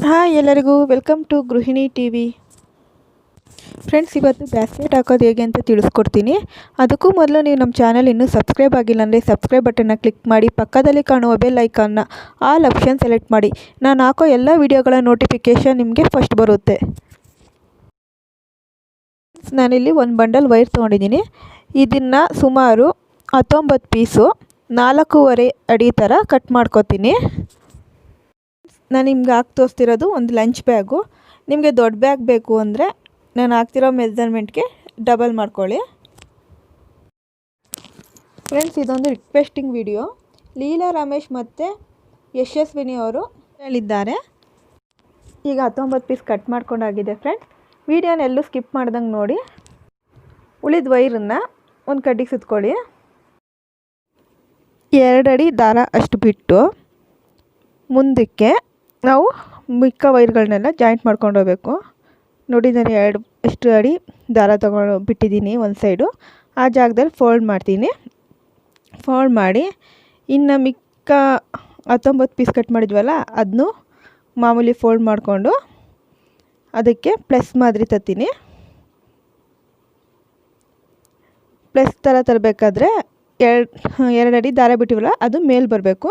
Hi ಎಲ್ಲರಿಗೂ welcome to ಗೃಹಿಣಿ TV. Friends, ಇವತ್ತು ಬ್ಯಾಸ್ಕೆಟ್ ಹಾಕೋದು ಹೇಗೆ ಅಂತ ತಿಳಿಸ್ಕೊಡ್ತೀನಿ. ಅದಕ್ಕೂ ಮೊದಲು ನೀವು ನಮ್ಮ ಚಾನಲ್ ಇನ್ನೂ ಸಬ್ಸ್ಕ್ರೈಬ್ ಆಗಿಲ್ಲ ಅಂದರೆ ಸಬ್ಸ್ಕ್ರೈಬ್ ಬಟನ್ನ ಕ್ಲಿಕ್ ಮಾಡಿ, ಪಕ್ಕದಲ್ಲಿ ಕಾಣುವ ಬೆಲ್ ಐಕಾನ್ನ ಆಲ್ ಆಪ್ಷನ್ ಸೆಲೆಕ್ಟ್ ಮಾಡಿ. ನಾನು ಹಾಕೋ ಎಲ್ಲ ವಿಡಿಯೋಗಳ ನೋಟಿಫಿಕೇಷನ್ ನಿಮಗೆ ಫಸ್ಟ್ ಬರುತ್ತೆ. ನಾನಿಲ್ಲಿ ಒಂದು ಬಂಡಲ್ ವೈರ್ ತೊಗೊಂಡಿದ್ದೀನಿ. ಇದನ್ನು ಸುಮಾರು 19 ಪೀಸು 4.5 ಅಡಿ ಥರ ಕಟ್ ಮಾಡ್ಕೊತೀನಿ. ನಾನು ನಿಮ್ಗೆ ಹಾಕಿ ತೋರಿಸ್ತಿರೋದು ಒಂದು ಲಂಚ್ ಬ್ಯಾಗು. ನಿಮಗೆ ದೊಡ್ಡ ಬ್ಯಾಗ್ ಬೇಕು ಅಂದರೆ ನಾನು ಹಾಕ್ತಿರೋ ಮೆಜರ್ಮೆಂಟ್ಗೆ ಡಬಲ್ ಮಾಡ್ಕೊಳ್ಳಿ. ಫ್ರೆಂಡ್ಸ್, ಇದೊಂದು ರಿಕ್ವೆಸ್ಟಿಂಗ್ ವಿಡಿಯೋ. ಲೀಲಾ ರಮೇಶ್ ಮತ್ತು ಯಶಸ್ವಿನಿ ಅವರು ಹೇಳಿದ್ದಾರೆ. ಈಗ 19 ಪೀಸ್ ಕಟ್ ಮಾಡ್ಕೊಂಡಾಗಿದೆ. ಫ್ರೆಂಡ್ಸ್, ವಿಡಿಯೋನ ಎಲ್ಲೂ ಸ್ಕಿಪ್ ಮಾಡ್ದಂಗೆ ನೋಡಿ. ಉಳಿದ ವೈರನ್ನು ಒಂದು ಕಡ್ಡಿಗೆ ಸುತ್ಕೊಳ್ಳಿ. 2 ಅಡಿ ದಾರ ಅಷ್ಟು ಬಿಟ್ಟು ಮುಂದಕ್ಕೆ ನಾವು ಮಿಕ್ಕ ವೈರ್ಗಳನ್ನೆಲ್ಲ ಜಾಯಿಂಟ್ ಮಾಡ್ಕೊಂಡು ಹೋಗಬೇಕು. ನೋಡಿ, ನಾನು 2 ಅಷ್ಟು ಅಡಿ ದಾರ ತೊಗೊಂಡು ಬಿಟ್ಟಿದ್ದೀನಿ ಒಂದು ಸೈಡು. ಆ ಜಾಗದಲ್ಲಿ ಫೋಲ್ಡ್ ಮಾಡ್ತೀನಿ. ಫೋಲ್ಡ್ ಮಾಡಿ ಇನ್ನು ಮಿಕ್ಕ 19 ಪೀಸ್ ಕಟ್ ಮಾಡಿದ್ವಲ್ಲ ಅದನ್ನು ಮಾಮೂಲಿ ಫೋಲ್ಡ್ ಮಾಡಿಕೊಂಡು ಅದಕ್ಕೆ ಪ್ಲಸ್ ಮಾದರಿ ತತ್ತೀನಿ. ಪ್ಲಸ್ ಥರ ತರಬೇಕಾದ್ರೆ 2 ಅಡಿ ದಾರ ಬಿಟ್ಟಿವಲ್ಲ ಅದು ಮೇಲೆ ಬರಬೇಕು.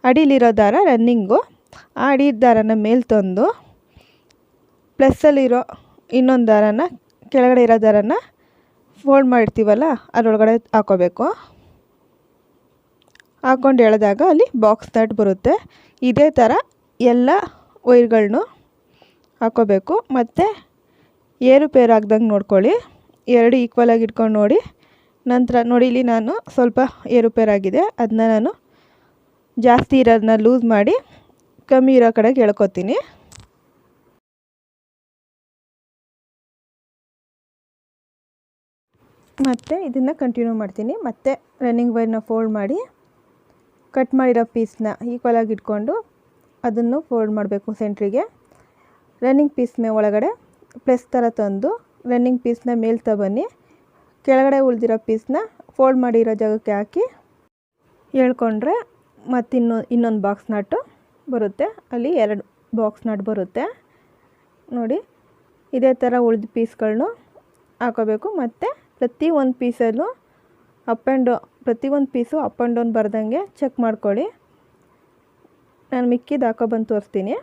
ಅಡಿಲಿರೋ ದಾರ ರನ್ನಿಂಗು. ಆ ಅಡಿ ದಾರನ ಮೇಲೆ ತಂದು ಪ್ಲಸ್ಸಲ್ಲಿರೋ ಇನ್ನೊಂದು ದಾರನ ಕೆಳಗಡೆ ಇರೋ ದಾರನ ಫೋಲ್ಡ್ ಮಾಡಿರ್ತೀವಲ್ಲ ಅದರೊಳಗಡೆ ಹಾಕೋಬೇಕು. ಹಾಕ್ಕೊಂಡು ಎಳೆದಾಗ ಅಲ್ಲಿ ಬಾಕ್ಸ್ ನಟ್ ಬರುತ್ತೆ. ಇದೇ ಥರ ಎಲ್ಲ ವೈರ್ಗಳನ್ನೂ ಹಾಕೋಬೇಕು. ಮತ್ತು ಏರುಪೇರು ಆಗ್ದಂಗೆ ನೋಡ್ಕೊಳ್ಳಿ. 2 ಈಕ್ವಲಾಗಿ ಇಟ್ಕೊಂಡು ನೋಡಿ. ನಂತರ ನೋಡಿ, ಇಲ್ಲಿ ನಾನು ಸ್ವಲ್ಪ ಏರುಪೇರಾಗಿದೆ. ಅದನ್ನ ನಾನು ಜಾಸ್ತಿ ಇರೋದನ್ನ ಲೂಸ್ ಮಾಡಿ ಕಮ್ಮಿ ಇರೋ ಕಡೆಗೆ ಎಳ್ಕೊತೀನಿ. ಮತ್ತು ಇದನ್ನು ಕಂಟಿನ್ಯೂ ಮಾಡ್ತೀನಿ. ಮತ್ತು ರನ್ನಿಂಗ್ ವೈರ್ನ ಫೋಲ್ಡ್ ಮಾಡಿ ಕಟ್ ಮಾಡಿರೋ ಪೀಸ್ನ ಈಕ್ವಲಾಗಿ ಇಟ್ಕೊಂಡು ಅದನ್ನು ಫೋಲ್ಡ್ ಮಾಡಬೇಕು ಸೆಂಟ್ರಿಗೆ. ರನ್ನಿಂಗ್ ಪೀಸ್ ಒಳಗಡೆ ಪ್ಲಸ್ ಥರ ತಂದು ರನ್ನಿಂಗ್ ಪೀಸ್ನ ಮೇಲೆ ತಬನ್ನಿ. ಕೆಳಗಡೆ ಉಳಿದಿರೋ ಪೀಸ್ನ ಫೋಲ್ಡ್ ಮಾಡಿರೋ ಜಾಗಕ್ಕೆ ಹಾಕಿ ಎಳ್ಕೊಂಡ್ರೆ ಮತ್ತು ಇನ್ನೊಂದು ಬಾಕ್ಸ್ ನಟ್ಟು ಬರುತ್ತೆ. ಅಲ್ಲಿ 2 ಬಾಕ್ಸ್ ನಟ್ ಬರುತ್ತೆ. ನೋಡಿ, ಇದೇ ಥರ ಉಳಿದ ಪೀಸ್ಗಳನ್ನೂ ಹಾಕೋಬೇಕು. ಮತ್ತು ಪ್ರತಿಯೊಂದು ಪೀಸಲ್ಲೂ ಪ್ರತಿಯೊಂದು ಪೀಸು ಅಪ್ ಆ್ಯಂಡ್ ಡೌನ್ ಬರ್ದಂಗೆ ಚೆಕ್ ಮಾಡ್ಕೊಳ್ಳಿ. ನಾನು ಮಿಕ್ಕಿದ್ದು ಹಾಕೊಬಂದು ತೋರಿಸ್ತೀನಿ.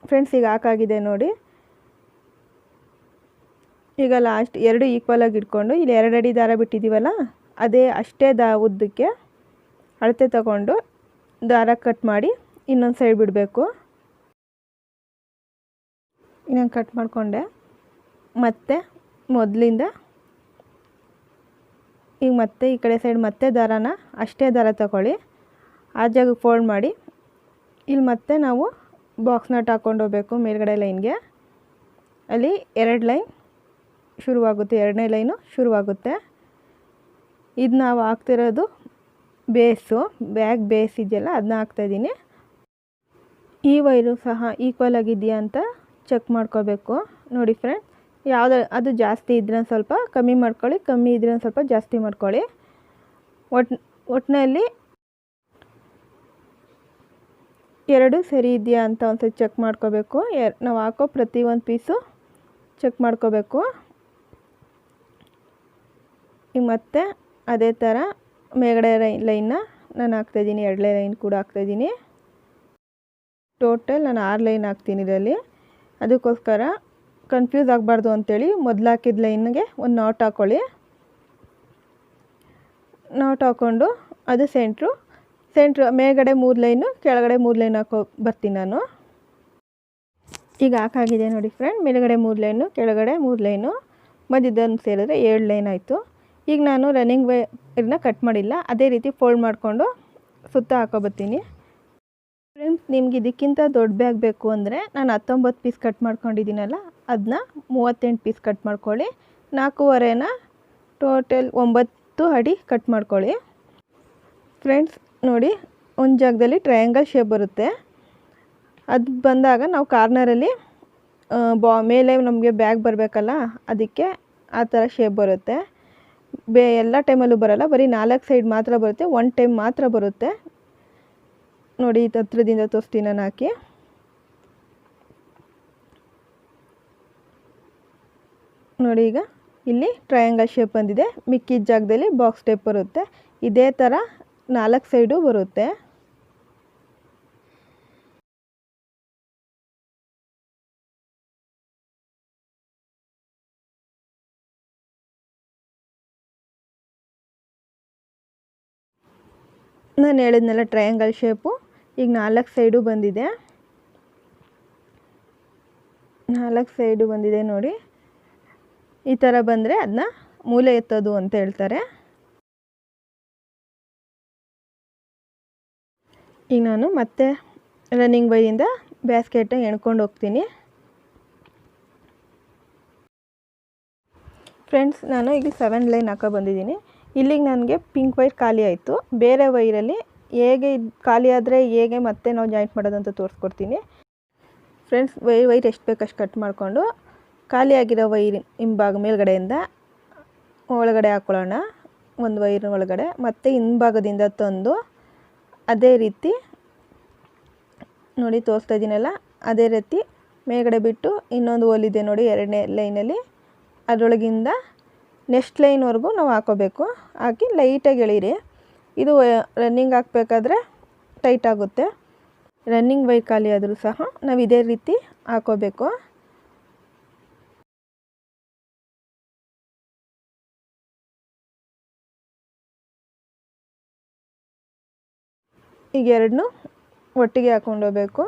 ಫ್ರೆಂಡ್ಸ್, ಈಗ ಹಾಕಾಗಿದೆ ನೋಡಿ. ಈಗ ಲಾಸ್ಟ್ 2 ಈಕ್ವಲಾಗಿ ಇಟ್ಕೊಂಡು ಇಲ್ಲಿ 2 ಅಡಿ ದಾರ ಬಿಟ್ಟಿದ್ದೀವಲ್ಲ ಅಷ್ಟೇ ಉದ್ದಕ್ಕೆ ಅಳತೆ ತಗೊಂಡು ದಾರ ಕಟ್ ಮಾಡಿ ಇನ್ನೊಂದು ಸೈಡ್ ಬಿಡಬೇಕು. ಇನ್ನೊಂದು ಕಟ್ ಮಾಡಿಕೊಂಡೆ. ಮತ್ತು ಮೊದಲಿಂದ ಈಗ ಮತ್ತೆ ಈ ಕಡೆ ಸೈಡ್ ಮತ್ತೆ ದಾರನ ಅಷ್ಟೇ ದಾರ ತಗೊಳ್ಳಿ. ಆ ಜಾಗಕ್ಕೆ ಫೋಲ್ಡ್ ಮಾಡಿ ಇಲ್ಲಿ ಮತ್ತೆ ನಾವು ಬಾಕ್ಸ್ ನಟ್ ಹಾಕ್ಕೊಂಡು ಹೋಗಬೇಕು. ಮೇಲ್ಗಡೆ ಲೈನ್ಗೆ ಅಲ್ಲಿ 2 ಲೈನ್ ಶುರುವಾಗುತ್ತೆ. 2ನೇ ಲೈನು ಶುರುವಾಗುತ್ತೆ. ಇದು ನಾವು ಹಾಕ್ತಿರೋದು ಬೇಸು, ಬ್ಯಾಗ್ ಬೇಸ್ ಇದೆಯಲ್ಲ ಅದನ್ನ ಹಾಕ್ತಾಯಿದ್ದೀನಿ. ಈ ವೈರು ಸಹ ಈಕ್ವಲ್ ಆಗಿದೆಯಾ ಅಂತ ಚೆಕ್ ಮಾಡ್ಕೋಬೇಕು. ನೋಡಿ ಫ್ರೆಂಡ್, ಅದು ಜಾಸ್ತಿ ಇದ್ರೆ ಸ್ವಲ್ಪ ಕಮ್ಮಿ ಮಾಡ್ಕೊಳ್ಳಿ, ಕಮ್ಮಿ ಇದ್ರೆ ಸ್ವಲ್ಪ ಜಾಸ್ತಿ ಮಾಡ್ಕೊಳ್ಳಿ. ಒಟ್ಟಿನಲ್ಲಿ 2 ಸರಿ ಇದೆಯಾ ಅಂತ ಒಂದ್ಸತಿ ಚೆಕ್ ಮಾಡ್ಕೋಬೇಕು. ನಾವು ಹಾಕೋ ಪ್ರತಿಯೊಂದು ಪೀಸು ಚೆಕ್ ಮಾಡ್ಕೋಬೇಕು. ಈಗ ಮತ್ತೆ ಅದೇ ಥರ ಮೇಲ್ಗಡೆ ಲೈನ್ನ ನಾನು ಹಾಕ್ತಾಯಿದ್ದೀನಿ. 2 ಲೈನ್ ಕೂಡ ಹಾಕ್ತಾಯಿದ್ದೀನಿ. ಟೋಟಲ್ ನಾನು 6 ಲೈನ್ ಹಾಕ್ತೀನಿ ಇದರಲ್ಲಿ. ಅದಕ್ಕೋಸ್ಕರ ಕನ್ಫ್ಯೂಸ್ ಆಗಬಾರ್ದು ಅಂಥೇಳಿ ಮೊದಲು ಹಾಕಿದ ಲೈನ್ಗೆ ಒಂದು ನಾಟ್ ಹಾಕ್ಕೊಳ್ಳಿ. ನಾಟ್ ಹಾಕ್ಕೊಂಡು ಅದು ಸೆಂಟ್ರು ಮೇಲ್ಗಡೆ 3 ಲೈನು, ಕೆಳಗಡೆ 3 ಲೈನ್ ಬರ್ತೀನಿ ನಾನು. ಈಗ ಹಾಕಾಗಿದೆ ನೋಡಿ ಫ್ರೆಂಡ್. ಮೇಲ್ಗಡೆ 3 ಲೈನು, ಕೆಳಗಡೆ 3 ಲೈನು, ಮಧ್ಯದಲ್ಲಿ ಸೇರಿದ್ರೆ 7 ಲೈನ್ ಆಯಿತು. ಈಗ ನಾನು ರನ್ನಿಂಗ್ ವೈರ್ನ ಕಟ್ ಮಾಡಿಲ್ಲ, ಅದೇ ರೀತಿ ಫೋಲ್ಡ್ ಮಾಡಿಕೊಂಡು ಸುತ್ತ ಹಾಕೊಬತ್ತೀನಿ. ಫ್ರೆಂಡ್ಸ್, ನಿಮ್ಗೆ ಇದಕ್ಕಿಂತ ದೊಡ್ಡ ಬ್ಯಾಗ್ ಬೇಕು ಅಂದರೆ ನಾನು 19 ಪೀಸ್ ಕಟ್ ಮಾಡ್ಕೊಂಡಿದ್ದೀನಲ್ಲ ಅದನ್ನ 38 ಪೀಸ್ ಕಟ್ ಮಾಡ್ಕೊಳ್ಳಿ. 4.5ನ ಟೋಟಲ್ 9 ಅಡಿ ಕಟ್ ಮಾಡ್ಕೊಳ್ಳಿ. ಫ್ರೆಂಡ್ಸ್ ನೋಡಿ, ಒಂದು ಜಾಗದಲ್ಲಿ ಟ್ರಯಾಂಗಲ್ ಶೇಪ್ ಬರುತ್ತೆ. ಅದು ಬಂದಾಗ ನಾವು ಕಾರ್ನರಲ್ಲಿ ಮೇಲೆ ನಮಗೆ ಬ್ಯಾಗ್ ಬರಬೇಕಲ್ಲ, ಅದಕ್ಕೆ ಆ ಥರ ಶೇಪ್ ಬರುತ್ತೆ. ಎಲ್ಲ ಟೈಮಲ್ಲೂ ಬರೋಲ್ಲ, ಬರೀ 4 ಸೈಡ್ ಮಾತ್ರ ಬರುತ್ತೆ. 1 ಟೈಮ್ ಮಾತ್ರ ಬರುತ್ತೆ. ನೋಡಿ, ಹತ್ರದಿಂದ ತೋರಿಸ್ತೀನಿ ನಾನು ಹಾಕಿ. ನೋಡಿ ಈಗ ಇಲ್ಲಿ ಟ್ರಯಾಂಗಲ್ ಶೇಪ್ ಬಂದಿದೆ, ಮಿಕ್ಕಿದ ಜಾಗದಲ್ಲಿ ಬಾಕ್ಸ್ ಟೈಪ್ ಬರುತ್ತೆ. ಇದೇ ಥರ 4 ಸೈಡು ಬರುತ್ತೆ. ನಾನು ಹೇಳಿದ್ನಲ್ಲ ಟ್ರಯಾಂಗಲ್ ಶೇಪು, ಈಗ 4 ಸೈಡು ಬಂದಿದೆ. 4 ಸೈಡು ಬಂದಿದೆ ನೋಡಿ. ಈ ಥರ ಬಂದರೆ ಅದನ್ನ ಮೂಲೆ ಎತ್ತೋದು ಅಂತ ಹೇಳ್ತಾರೆ. ಈಗ ನಾನು ಮತ್ತೆ ರನ್ನಿಂಗ್ ವೈರಿಂದ ಬ್ಯಾಸ್ಕೆಟ್ನ ಎಣ್ಕೊಂಡು ಹೋಗ್ತೀನಿ. ಫ್ರೆಂಡ್ಸ್, ನಾನು ಈಗ 7 ಲೈನ್ ಹಾಕೋ ಬಂದಿದ್ದೀನಿ. ಇಲ್ಲಿಗೆ ನನಗೆ ಪಿಂಕ್ ವೈರ್ ಖಾಲಿ ಆಯಿತು. ಬೇರೆ ವೈರಲ್ಲಿ ಹೇಗೆ ಖಾಲಿ ಆದರೆ ಹೇಗೆ ಮತ್ತೆ ನಾವು ಜಾಯಿಂಟ್ ಮಾಡೋದು ಅಂತ ತೋರಿಸ್ಕೊಡ್ತೀನಿ. ಫ್ರೆಂಡ್ಸ್, ವೈರ್ ಎಷ್ಟು ಬೇಕಷ್ಟು ಕಟ್ ಮಾಡಿಕೊಂಡು ಖಾಲಿಯಾಗಿರೋ ವೈರ್ ಹಿಂಭಾಗ ಮೇಲ್ಗಡೆಯಿಂದ ಒಳಗಡೆ ಹಾಕ್ಕೊಳ್ಳೋಣ. ಒಂದು ವೈರ್ ಒಳಗಡೆ ಮತ್ತು ಹಿಂಭಾಗದಿಂದ ತಂದು ಅದೇ ರೀತಿ ನೋಡಿ ತೋರಿಸ್ತಾ ಇದ್ದೀನಲ್ಲ, ಅದೇ ರೀತಿ ಮೇಲ್ಗಡೆ ಬಿಟ್ಟು ಇನ್ನೊಂದು ಹೋಲಿದೆ ನೋಡಿ 2ನೇ ಲೈನಲ್ಲಿ, ಅದರೊಳಗಿಂದ ನೆಕ್ಸ್ಟ್ ಲೈನ್ವರೆಗೂ ನಾವು ಹಾಕೋಬೇಕು. ಹಾಕಿ ಲೈಟಾಗಿ ಎಳೀರಿ. ಇದು ರನ್ನಿಂಗ್ ಹಾಕಬೇಕಾದ್ರೆ ಟೈಟ್ ಆಗುತ್ತೆ. ರನ್ನಿಂಗ್ ವೈರ್ ಖಾಲಿ ಆದರೂ ಸಹ ನಾವು ಇದೇ ರೀತಿ ಹಾಕೋಬೇಕು. ಈಗ ಎರಡನ್ನೂ ಒಟ್ಟಿಗೆ ಹಾಕ್ಕೊಂಡು ಹೋಗಬೇಕು.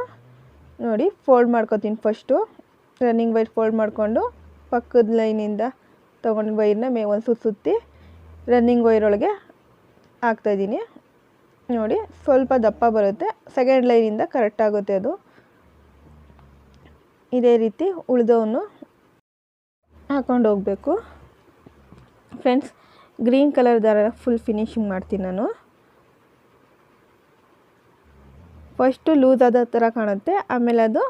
ನೋಡಿ ಫೋಲ್ಡ್ ಮಾಡ್ಕೊತೀನಿ. ಫಸ್ಟು ರನ್ನಿಂಗ್ ವೈರ್ ಫೋಲ್ಡ್ ಮಾಡಿಕೊಂಡು ಪಕ್ಕದ ಲೈನಿಂದ ತೊಗೊಂಡು ವೈರ್ನ ಒಂದು ಸುತ್ತಿ ರನ್ನಿಂಗ್ ವೈರ್ ಒಳಗೆ ಹಾಕ್ತಾಯಿದ್ದೀನಿ. ನೋಡಿ ಸ್ವಲ್ಪ ದಪ್ಪ ಬರುತ್ತೆ. ಸೆಕೆಂಡ್ ಲೈನಿಂದ ಕರೆಕ್ಟ್ ಆಗುತ್ತೆ ಅದು. ಇದೇ ರೀತಿ ಉಳಿದವನ್ನು ಹಾಕ್ಕೊಂಡು ಹೋಗಬೇಕು. ಫ್ರೆಂಡ್ಸ್, ಗ್ರೀನ್ ಕಲರ್ ದಾರ ಫುಲ್ ಫಿನಿಶಿಂಗ್ ಮಾಡ್ತೀನಿ ನಾನು. ಫಸ್ಟು ಲೂಸ್ ಆದ ಥರ ಕಾಣುತ್ತೆ, ಆಮೇಲೆ ಅದು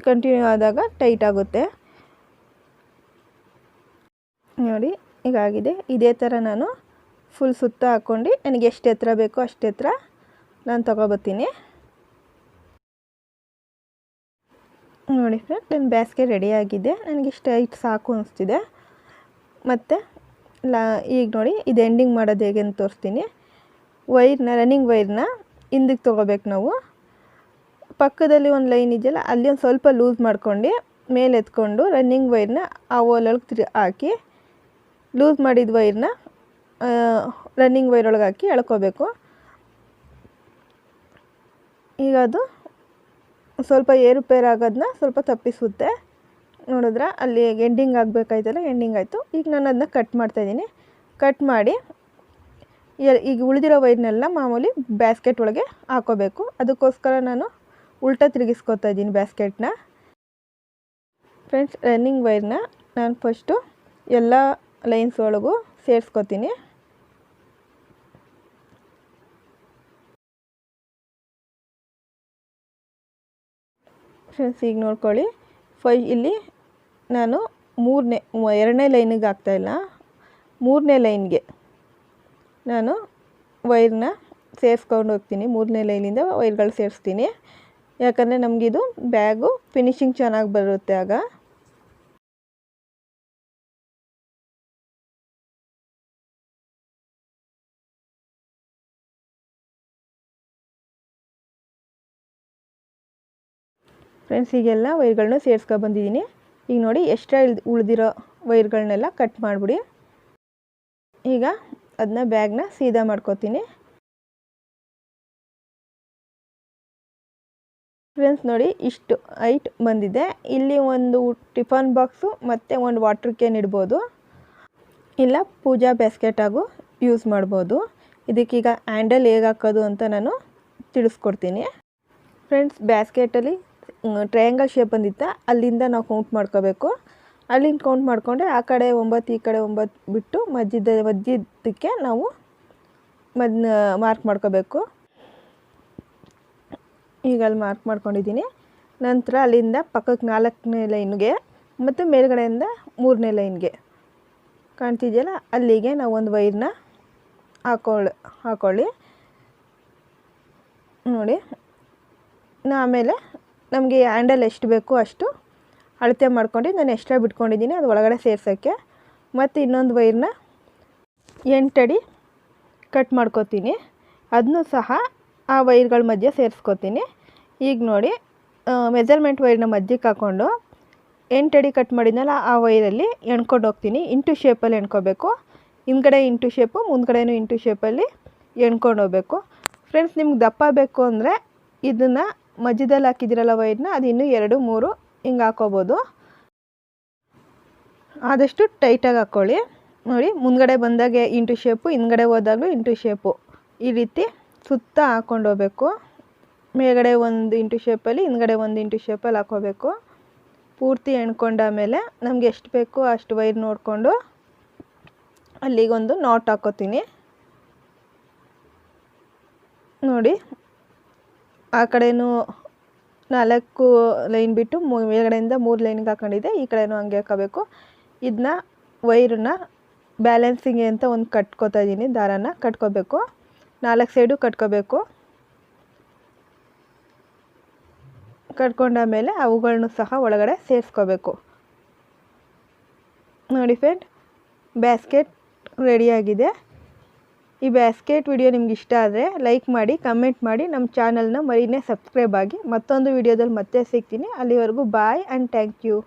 ಕಂಟಿನ್ಯೂ ಆದಾಗ ಟೈಟ್ ಆಗುತ್ತೆ. ನೋಡಿ ಹೀಗಾಗಿದೆ. ಇದೇ ಥರ ನಾನು ಫುಲ್ ಸುತ್ತ ಹಾಕ್ಕೊಂಡು ನನಗೆ ಎಷ್ಟು ಎತ್ತರ ಬೇಕೋ ಅಷ್ಟು ಎತ್ತರ ನಾನು ತೊಗೊಬತ್ತೀನಿ. ನೋಡಿ ಫ್ರೆಂಡ್, ನನ್ನ ಬ್ಯಾಸ್ಕೆಟ್ ರೆಡಿಯಾಗಿದೆ. ನನಗೆ ಇಷ್ಟು ಹೈಟ್ ಸಾಕು ಅನಿಸ್ತಿದೆ. ಮತ್ತು ಈಗ ನೋಡಿ ಇದು ಎಂಡಿಂಗ್ ಮಾಡೋದು ಹೇಗೆ ಅಂತ ತೋರಿಸ್ತೀನಿ. ರನ್ನಿಂಗ್ ವೈರ್ನ ಹಿಂದಕ್ಕೆ ತೊಗೋಬೇಕು ನಾವು. ಪಕ್ಕದಲ್ಲಿ ಒಂದು ಲೈನ್ ಇದೆಯಲ್ಲ, ಅಲ್ಲಿ ಒಂದು ಸ್ವಲ್ಪ ಲೂಸ್ ಮಾಡ್ಕೊಂಡು ಮೇಲೆ ಎತ್ಕೊಂಡು ರನ್ನಿಂಗ್ ವೈರ್ನ ಆ ಹೋಲೊಳಗೆ ಹಾಕಿ ಲೂಸ್ ಮಾಡಿದ ವೈರ್ನ ರನ್ನಿಂಗ್ ವೈರ್ ಒಳಗೆ ಹಾಕಿ ಎಳ್ಕೋಬೇಕು. ಈಗ ಅದು ಸ್ವಲ್ಪ ಏರುಪೇರು ಆಗೋದನ್ನ ಸ್ವಲ್ಪ ತಪ್ಪಿಸುತ್ತೆ. ನೋಡಿದ್ರೆ ಅಲ್ಲಿ ಎಂಡಿಂಗ್ ಆಗಬೇಕಾಯ್ತಲ್ಲ, ಎಂಡಿಂಗ್ ಆಯಿತು. ಈಗ ನಾನು ಅದನ್ನ ಕಟ್ ಮಾಡ್ತಾಯಿದ್ದೀನಿ. ಕಟ್ ಮಾಡಿ ಈಗ ಉಳಿದಿರೋ ವೈರ್ನೆಲ್ಲ ಮಾಮೂಲಿ ಬ್ಯಾಸ್ಕೆಟ್ ಒಳಗೆ ಹಾಕೋಬೇಕು. ಅದಕ್ಕೋಸ್ಕರ ನಾನು ಉಲ್ಟಾ ತಿರುಗಿಸ್ಕೊತಾ ಇದ್ದೀನಿ ಬ್ಯಾಸ್ಕೆಟ್ನ. ಫ್ರೆಂಡ್ಸ್, ರನ್ನಿಂಗ್ ವೈರ್ನ ನಾನು ಫಸ್ಟು ಎಲ್ಲ ಲೈನ್ಸ್ ಒಳಗೂ ಸೇರಿಸ್ಕೊತೀನಿ. ಫ್ರೆಂಡ್ಸ್, ಈಗ ನೋಡ್ಕೊಳ್ಳಿ. ಇಲ್ಲಿ ನಾನು 2ನೇ ಲೈನಿಗೆ ಹಾಕ್ತಾಯಿಲ್ಲ, 3ನೇ ಲೈನ್ಗೆ ನಾನು ವೈರ್ನ ಸೇರಿಸ್ಕೊಂಡು ಹೋಗ್ತೀನಿ. 3ನೇ ಲೈನಿಂದ ವೈರ್ಗಳು ಸೇರಿಸ್ತೀನಿ. ಯಾಕಂದರೆ ನಮಗಿದು ಬ್ಯಾಗು ಫಿನಿಶಿಂಗ್ ಚೆನ್ನಾಗಿ ಬರುತ್ತೆ ಆಗ. ಫ್ರೆಂಡ್ಸ್, ಈಗೆಲ್ಲ ವೈರ್ಗಳನ್ನ ಸೇರಿಸ್ಕೊಬಂದಿದ್ದೀನಿ. ಈಗ ನೋಡಿ ಎಕ್ಸ್ಟ್ರಾ ಉಳಿದಿರೋ ವೈರ್ಗಳನ್ನೆಲ್ಲ ಕಟ್ ಮಾಡಿಬಿಡಿ. ಈಗ ಅದನ್ನ ಬ್ಯಾಗ್ನ ಸೀದಾ ಮಾಡ್ಕೋತೀನಿ. ಫ್ರೆಂಡ್ಸ್, ನೋಡಿ ಇಷ್ಟು ಹೈಟ್ ಬಂದಿದೆ. ಇಲ್ಲಿ ಒಂದು ಟಿಫನ್ ಬಾಕ್ಸು ಮತ್ತು ಒಂದು ವಾಟರ್ ಕ್ಯಾನ್ ಇಡ್ಬೋದು, ಇಲ್ಲ ಪೂಜಾ ಬ್ಯಾಸ್ಕೆಟ್ ಆಗು ಯೂಸ್ ಮಾಡ್ಬೋದು. ಇದಕ್ಕೀಗ ಹ್ಯಾಂಡಲ್ ಹೇಗೆ ಹಾಕೋದು ಅಂತ ನಾನು ತಿಳಿಸ್ಕೊಡ್ತೀನಿ. ಫ್ರೆಂಡ್ಸ್, ಬ್ಯಾಸ್ಕೆಟಲ್ಲಿ ಟ್ರಯಾಂಗಲ್ ಶೇಪ್ ಬಂದಿತ್ತ, ಅಲ್ಲಿಂದ ನಾವು ಕೌಂಟ್ ಮಾಡ್ಕೋಬೇಕು. ಅಲ್ಲಿಂದ ಕೌಂಟ್ ಮಾಡಿಕೊಂಡ್ರೆ ಆ ಕಡೆ 9 ಈ ಕಡೆ 9 ಬಿಟ್ಟು ಮಧ್ಯದಕ್ಕೆ ನಾವು ಮಾರ್ಕ್ ಮಾಡ್ಕೋಬೇಕು. ಈಗ ಅಲ್ಲಿ ಮಾರ್ಕ್ ಮಾಡ್ಕೊಂಡಿದ್ದೀನಿ. ನಂತರ ಅಲ್ಲಿಂದ ಪಕ್ಕಕ್ಕೆ 4ನೇ ಲೈನ್ಗೆ ಮತ್ತು ಮೇಲ್ಗಡೆಯಿಂದ 3ನೇ ಲೈನ್ಗೆ ಕಾಣ್ತಿದೆಯಲ್ಲ, ಅಲ್ಲಿಗೆ ನಾವು ಒಂದು ವೈರ್ನ ಹಾಕೊಳ್ಳಿ. ನೋಡಿ, ಆಮೇಲೆ ನಮಗೆ ಹ್ಯಾಂಡಲ್ ಎಷ್ಟು ಬೇಕೋ ಅಷ್ಟು ಅಳತೆ ಮಾಡ್ಕೊಂಡು ನಾನು ಎಕ್ಸ್ಟ್ರಾ ಬಿಟ್ಕೊಂಡಿದ್ದೀನಿ ಅದು ಒಳಗಡೆ ಸೇರ್ಸೋಕ್ಕೆ. ಮತ್ತು ಇನ್ನೊಂದು ವೈರ್ನ 8 ಅಡಿ ಕಟ್ ಮಾಡ್ಕೋತೀನಿ. ಅದನ್ನೂ ಸಹ ಆ ವೈರ್ಗಳ ಮಧ್ಯೆ ಸೇರಿಸ್ಕೋತೀನಿ. ಈಗ ನೋಡಿ ಮೆಜರ್ಮೆಂಟ್ ವೈರ್ನ ಮಧ್ಯಕ್ಕೆ ಹಾಕ್ಕೊಂಡು 8 ಅಡಿ ಕಟ್ ಮಾಡಿದ್ನಲ್ಲ ಆ ವೈರಲ್ಲಿ ಎಣ್ಕೊಂಡು ಹೋಗ್ತೀನಿ. ಇಂಟು ಶೇಪಲ್ಲಿ ಎಣ್ಕೋಬೇಕು. ಹಿಂದ್ಗಡೆ ಇಂಟು ಶೇಪು, ಮುಂದ್ಗಡೆನೂ ಇಂಟು ಶೇಪಲ್ಲಿ ಎಣ್ಕೊಂಡು ಹೋಗ್ಬೇಕು. ಫ್ರೆಂಡ್ಸ್, ನಿಮ್ಗೆ ದಪ್ಪ ಬೇಕು ಅಂದರೆ ಇದನ್ನು ಮಧ್ಯದಲ್ಲಿ ಹಾಕಿದಿರಲ್ಲ ವೈರ್ನ, ಅದು ಇನ್ನೂ 2, 3 ಹಿಂಗೆ ಹಾಕೋಬೋದು. ಆದಷ್ಟು ಟೈಟಾಗಿ ಹಾಕ್ಕೊಳ್ಳಿ. ನೋಡಿ, ಮುಂದ್ಗಡೆ ಬಂದಾಗೆ ಇಂಟು ಶೇಪು, ಹಿಂದ್ಗಡೆ ಹೋದಾಗಲೂ ಇಂಟು ಶೇಪು, ಈ ರೀತಿ ಸುತ್ತ ಹಾಕ್ಕೊಂಡು ಹೋಗ್ಬೇಕು. ಮೇಲ್ಗಡೆ ಒಂದು ಇಂಟು ಶೇಪಲ್ಲಿ, ಹಿಂದ್ಗಡೆ ಒಂದು ಇಂಟು ಶೇಪಲ್ಲಿ ಹಾಕೋಬೇಕು. ಪೂರ್ತಿ ಎಣ್ಕೊಂಡಾಮೇಲೆ ನಮಗೆ ಎಷ್ಟು ಬೇಕೋ ಅಷ್ಟು ವೈರ್ ನೋಡಿಕೊಂಡು ಅಲ್ಲಿಗೊಂದು ನಾಟ್ ಹಾಕೋತೀನಿ. ನೋಡಿ, ಆ ಕಡೆನೂ 4 ಲೈನ್ ಬಿಟ್ಟು ಮೇಲ್ಗಡೆಯಿಂದ 3 ಲೈನ್ಗೆ ಹಾಕೊಂಡಿದ್ದೆ. ಈ ಕಡೆನೂ ಹಂಗೆ ಹಾಕೋಬೇಕು. ಇದನ್ನ ವೈರನ್ನ ಬ್ಯಾಲೆನ್ಸಿಂಗ್ ಅಂತ ಒಂದು ಕಟ್ಕೋತಾ ಇದ್ದೀನಿ. ದಾರಾನ ಕಟ್ಕೋಬೇಕು. 4 ಸೈಡು ಕಟ್ಕೋಬೇಕು. ಕಟ್ಕೊಂಡಾಮೇಲೆ ಅವುಗಳನ್ನೂ ಸಹ ಒಳಗಡೆ ಸೇರಿಸ್ಕೋಬೇಕು. ನೋಡಿ ಫ್ರೆಂಡ್, ಬ್ಯಾಸ್ಕೆಟ್ ರೆಡಿಯಾಗಿದೆ. ಈ ಬ್ಯಾಸ್ಕೆಟ್ ವಿಡಿಯೋ ನಿಮ್ಗೆ ಇಷ್ಟ ಆದರೆ ಲೈಕ್ ಮಾಡಿ, ಕಮೆಂಟ್ ಮಾಡಿ, ನಮ್ಮ ಚಾನಲ್ನ ಮರಿನೇ ಸಬ್ಸ್ಕ್ರೈಬ್ ಆಗಿ. ಮತ್ತೊಂದು ವಿಡಿಯೋದಲ್ಲಿ ಮತ್ತೆ ಸಿಗ್ತೀನಿ. ಅಲ್ಲಿವರೆಗೂ ಬಾಯ್ ಆ್ಯಂಡ್ ಥ್ಯಾಂಕ್ ಯು.